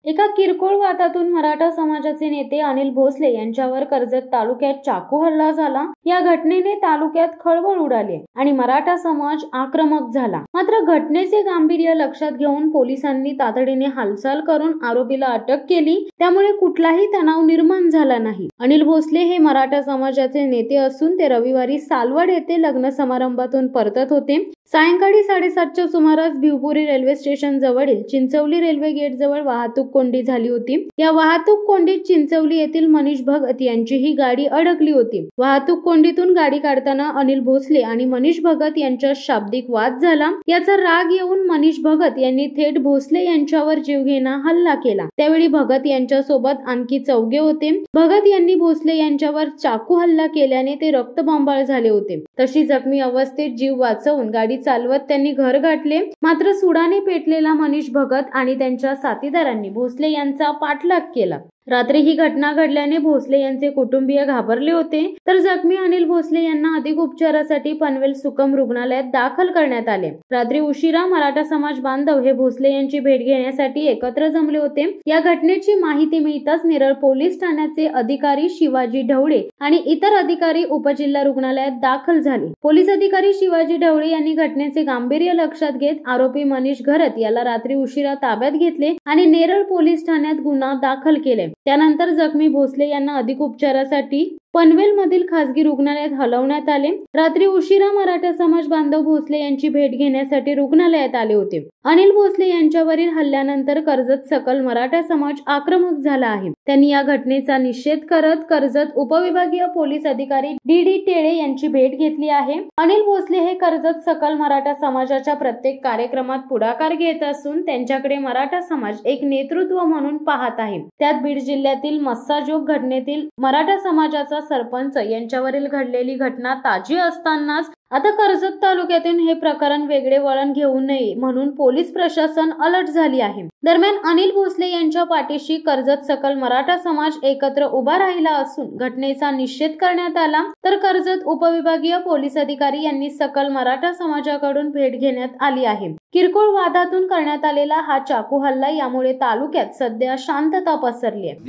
एका किरकोळ वादातून मराठा समाजाचे नेते अनिल भोसले यांच्यावर कर्जत तालुक्यात चाकू हल्ला झाला। या घटनेने तालुक्यात खळबळ उडाली आणि मराठा समाज आक्रमक झाला। मात्र घटनेचे गांभीर्य लक्षात घेऊन पोलिसांनी तातडीने हालचाल करून आरोपीला अटक केली, त्यामुळे कुठलाही तणाव निर्माण झाला नाही। अनिल भोसले हे मराठा समाजाचे नेते असून ते रविवारी सालवड येथे लग्न समारंभातून परतत होते। सायंकाळी 7:30च्या सुमारास भिवपुरी रेल्वे स्टेशन जवळील चिंचवली रेल्वे गेट जवळ वाहतूक कोंडी झाली होती। या वाहतूक कोंडीत चिंचवली येथील मनीष भगत यांची ही गाडी अडकली होती। वाहतूक कोंडीतून गाडी काढताना अनिल भोसले आणि मनीष भगत यांच्यात शाब्दिक वाद झाला। याचा राग येऊन मनीष भगत यांनी थेट भोसले यांच्यावर जीवघेणा हल्ला केला। त्यावेळी भगत यांच्या सोबत आणखी चौघे होते। भगत यांनी भोसले यांच्यावर चाकू हल्ला केल्याने ते रक्तबंबाळ झाले होते। तशी जखमी अवस्थेत जीव वाचवून गाडी चालवत त्यांनी घर गाठले। मात्र सुडाने पेटलेला मनीष भगत आणि त्यांच्या साथीदारांनी भोसले यांचा पाठलाग केला। रात्री ही घटना घडल्याने भोसले यांचे कुटुंबीय घाबरले होते, तर जखमी अनिल भोसले यांना अधिक उपचारासाठी पनवेल सुकम रुग्णालयात दाखल करण्यात आले। रात्री उशिरा मराठा समाज बांधव हे भोसले यांची भेट घेण्यासाठी एकत्र जमले होते। या घटनेची माहिती मिळताच नेरळ पोलीस ठाण्याचे अधिकारी शिवाजी ढवळे आणि इतर अधिकारी उपजिल्हा रुग्णालयात दाखल झाले। पोलीस अधिकारी शिवाजी ढवळे यांनी घटनेचे गांभीर्य लक्षात घेत आरोपी मनीष घरत याला रात्री उशिरा ताब्यात घेतले आणि नेरळ पोलीस ठाण्यात गुन्हा दाखल केले। त्यानंतर जखमी भोसले यांना अधिक उपचारासाठी पनवेल मधील खासगी रुग्णालयात हलवण्यात आले। रात्री उशिरा मराठा समाज बांधव भोसले यांची भेट घेण्यासाठी रुग्णालयात आले होते। अनिल भोसले यांच्यावरील हल्ल्यानंतर कर्जत सकल मराठा समाज आक्रमक झाला आहे। त्यांनी या घटनेचा निषेध करत कर्जत उपविभागीय पोलीस अधिकारी डी टेळे यांची भेट घेतली आहे। अनिल भोसले हे कर्जत सकल मराठा समाजाच्या प्रत्येक कार्यक्रमात पुढाकार घेत असून त्यांच्याकडे मराठा समाज एक नेतृत्व म्हणून पाहत आहे। त्यात बीड जिल्ह्यातील मस्साजोग घटनेतील मराठा समाजाचा सरपंच यांच्यावरील घडलेली घटना ताजी असतानाच आता कर्जत तालुक्यातून हे प्रकरण वेगळे वळण घेऊ नये म्हणून पोलीस प्रशासन अलर्ट झाली आहे। दरम्यान अनिल भोसले यांच्या पाठीशी कर्जत सकल मराठा समाज एकत्र उभा राहिला असून घटनेचा निषेध करण्यात आला, तर कर्जत उपविभागीय पोलीस अधिकारी यांनी सकल मराठा समाजाकडून भेट घेण्यात आली आहे। किरकोळ वादातून करण्यात आलेला हा चाकू हल्ला यामुळे तालुक्यात सध्या शांतता पसरली आहे।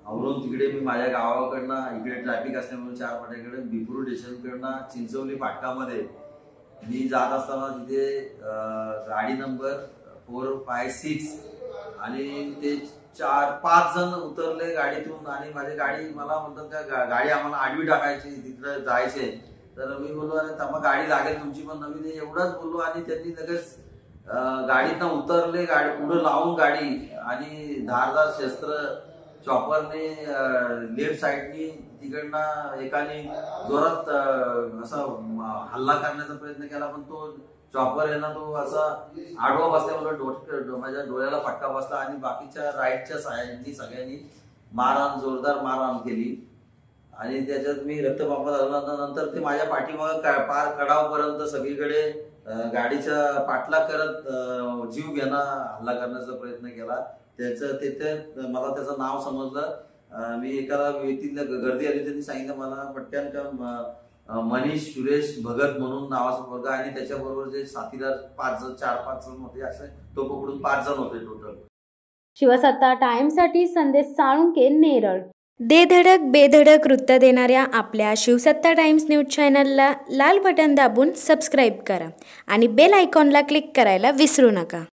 आवरून तिकडे मी माझ्या गावाकडनं इकडे ट्रॅफिक असल्यामुळे 4 फाट्याकडे भिवपुरी स्टेशनकडनं चिंचवली फाटकामध्ये मी जात असताना तिथे गाडी नंबर 456 आणि ते 4-5 जण उतरले गाडीतून आणि माझी गाडी मला म्हणतात का गाडी आम्हाला आडवी टाकायची, तिकडे जायचे। तर मी बोललो अरे तमा गाडी लागेल तुमची पण नवीन एवढंच बोललो आणि त्यांनी लगेच गाडीतनं उतरले, गाडी पुढे लावून गाडी आणि धारदार शस्त्र चॉपरने लेफ्ट साइडनी तिकडनं एकाने जोरात असा हल्ला करण्याचा प्रयत्न केला, पण तो चॉपर आहे ना तो असा आडवा बसल्यामुळे माझ्या डोळ्याला फटका बसला आणि बाकीच्या राईटच्या साईडनी सगळ्यांनी जोरदार मारहाण केली आणि त्याच्यात मी रक्तबंबाळ झाला। नंतर ते माझ्या पाठीमागे पार कडावपर्यंत सगळीकडे गाडीचा पाठलाग करत जीव घेणा हल्ला करण्याचा प्रयत्न केला। तिथे मला त्याचं नाव समजलं। मी एकाला व्यक्तीला गर्दी आली, त्यांनी सांगितलं मला पट्ट्यान का मनीष सुरेश भगत म्हणून नावाचा मुलगा आणि त्याच्याबरोबर जे साथीदार 4-5 जण होते, असे तो पकडून 5 जण होते टोटल। शिवसत्ता टाइम्ससाठी संदेश साळुंके, नेरळ। दे धडक बेधडक वृत्त देणाऱ्या आपल्या शिवसत्ता टाइम्स न्यूज चॅनलला लाल बटन दाबून सबस्क्राईब करा आणि बेल आयकॉनला क्लिक करायला विसरू नका।